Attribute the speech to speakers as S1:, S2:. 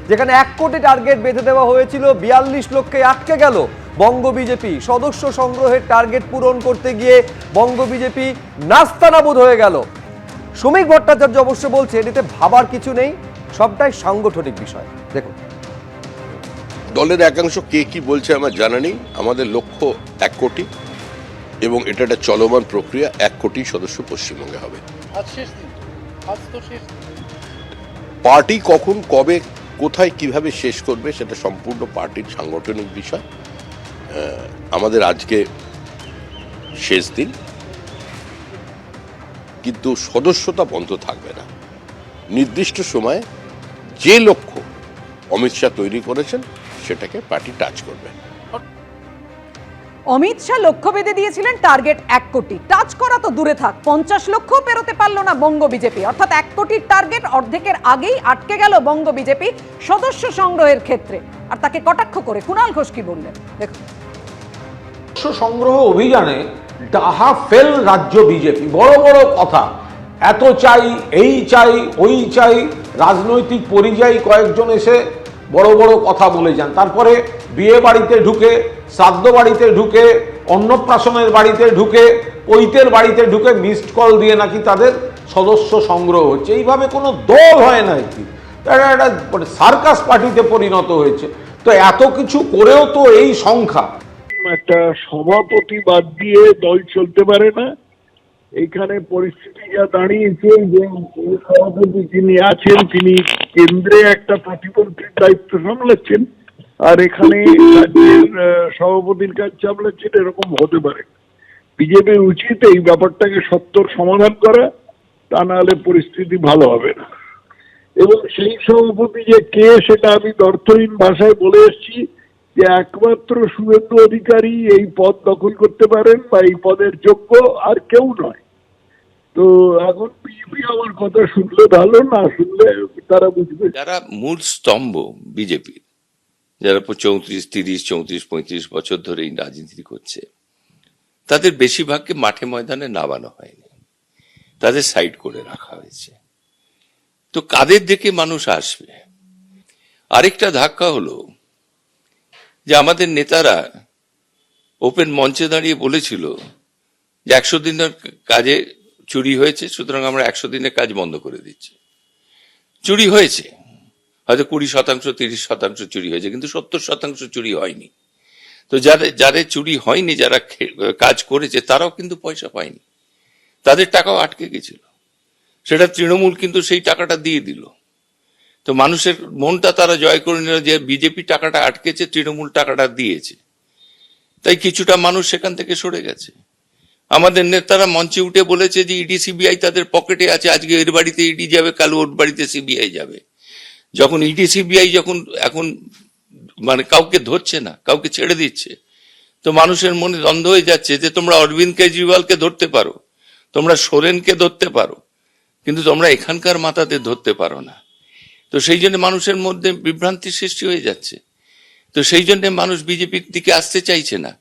S1: যেখানে 1 কোটি টার্গেট বেঁধে দেওয়া হয়েছিল, 42 লক্ষে আটকে গেল বঙ্গ বিজেপি। সদস্য সংগ্রহের টার্গেট পূরণ করতে গিয়ে বঙ্গ বিজেপি নাস্তানাবুদ হয়ে গেল। শ্রমিক ভট্টাচার্য অবশ্য বলছে এটিতে ভাবার কিছু নেই, সবটাই সাংগঠনিক বিষয়। দেখুন,
S2: দলের একাংশ কে কি বলছে আমার জানা নেই। আমাদের লক্ষ্য 1 কোটি এবং এটা একটা চলমান প্রক্রিয়া। 1 কোটি সদস্য পশ্চিমবঙ্গে হবে। পার্টি কখন, কবে, কোথায়, কিভাবে শেষ করবে সেটা সম্পূর্ণ পার্টির সাংগঠনিক বিষয়। আমাদের আজকে শেষ দিন, কিন্তু সদস্যতা বন্ধ থাকবে না। নির্দিষ্ট সময়ে যে লক্ষ্য অমিত শাহ তৈরি করেছেন সেটাকে পার্টি টাচ করবে।
S3: অমিত শাহ লক্ষ্য বেঁধে দিয়েছিলেন টার্গেট 1 কোটি, টাচ করা তো দূরে থাক, 50 লক্ষ পেরোতে পারলো না বঙ্গ বিজেপি। অর্থাৎ 1 কোটির টার্গেট অর্ধেকের আগেই আটকে গেল বঙ্গ বিজেপি সদস্য সংগ্রহের ক্ষেত্রে। আর তাকে কটাক্ষ করে কুণাল ঘোষ কি বললেন দেখুন।
S4: সদস্য সংগ্রহ অভিযানে ডাহা ফেল রাজ্য বিজেপি। বড় বড় কথা, এত চাই, এই চাই, ওই চাই, রাজনৈতিক পরিযায়ী কয়েকজন এসে বড় বড় কথা বলে যান। তারপরে বিয়ে বাড়িতে ঢুকে, শ্রাদ্ধ বাড়িতে ঢুকে, অন্নপ্রাশনের বাড়িতে ঢুকে, পৈতের বাড়িতে ঢুকে মিসড কল দিয়ে নাকি তাদের সদস্য সংগ্রহ হচ্ছে। এইভাবে কোনো দল হয় না, কি একটা সার্কাস পার্টিতে পরিণত হয়েছে। তো এত কিছু করেও তো এই সংখ্যা।
S5: একটা সভাপতি বাদ দিয়ে দল চলতে পারে না। এখানে পরিস্থিতি যা দাঁড়িয়েছে যে সভাপতি যিনি আছেন তিনি কেন্দ্রে একটা প্রতিমন্ত্রীর দায়িত্ব সামলাচ্ছেন, আর এখানে রাজ্যের সভাপতির কাজ সামলাচ্ছেন, এরকম হতে পারে। বিজেপির উচিত এই ব্যাপারটাকে সত্বর সমাধান করা, তা না হলে পরিস্থিতি ভালো হবে না। এবং সেই সভাপতি যে কে সেটা আমি অর্থহীন ভাষায় বলে এসেছি যে একমাত্র শুভেন্দু অধিকারী এই পদ দখল করতে পারেন বা এই পদের যোগ্য, আর কেউ নয়। তো এখন বিজেপি আমার কথা শুনলে ভালো, না শুনলে তারা বুঝবে।
S6: যারা মূল স্তম্ভ বিজেপি, যারা 34, 30, 34, 35 বছর ধরে এই রাজনীতি করছে, তাদের বেশিরভাগকে মাঠে ময়দানে নামানো হয়নি, তাদের সাইড করে রাখা হয়েছে। তো কাদের দেখে মানুষ আসবে? আরেকটা ধাক্কা হলো যে আমাদের নেতারা ওপেন মঞ্চে দাঁড়িয়ে বলেছিল যে 100 দিনের কাজে চুরি হয়েছে, সুতরাং আমরা 100 দিনের কাজ বন্ধ করে দিচ্ছি। চুরি হয়েছে হয়তো 20%, 30% চুরি হয়েছে, কিন্তু 70% চুরি হয়নি। তো যাদের চুরি হয়নি, যারা কাজ করেছে, তারাও কিন্তু পয়সা পায়নি, তাদের টাকাও আটকে গেছিল। সেটা তৃণমূল কিন্তু সেই টাকাটা দিয়ে দিল। তো মানুষের মনটা তারা জয় করে নিল যে বিজেপি টাকাটা আটকেছে, তৃণমূল টাকাটা দিয়েছে, তাই কিছুটা মানুষ সেখান থেকে সরে গেছে। আমাদের নেতারা মঞ্চে উঠে বলেছে যে ইডি সিবিআই তাদের পকেটে আছে, আজকে এর বাড়িতে ইডি যাবে, কাল ওর বাড়িতে সিবিআই যাবে। যখন ইডি সিবিআই যখন এখন মানে কাউকে ধরছে না, কাউকে ছেড়ে দিচ্ছে, তো মানুষের মনে দ্বন্দ্ব হয়ে যাচ্ছে যে তোমরা অরবিন্দ কেজরিওয়ালকে ধরতে পারো, তোমরা সোরেনকে ধরতে পারো, কিন্তু তোমরা এখানকার মাথাতে ধরতে পারো না। তো সেই জন্য মানুষের মধ্যে বিভ্রান্তি সৃষ্টি হয়ে যাচ্ছে। তো সেই জন্য মানুষ বিজেপির দিকে আসতে চাইছে না।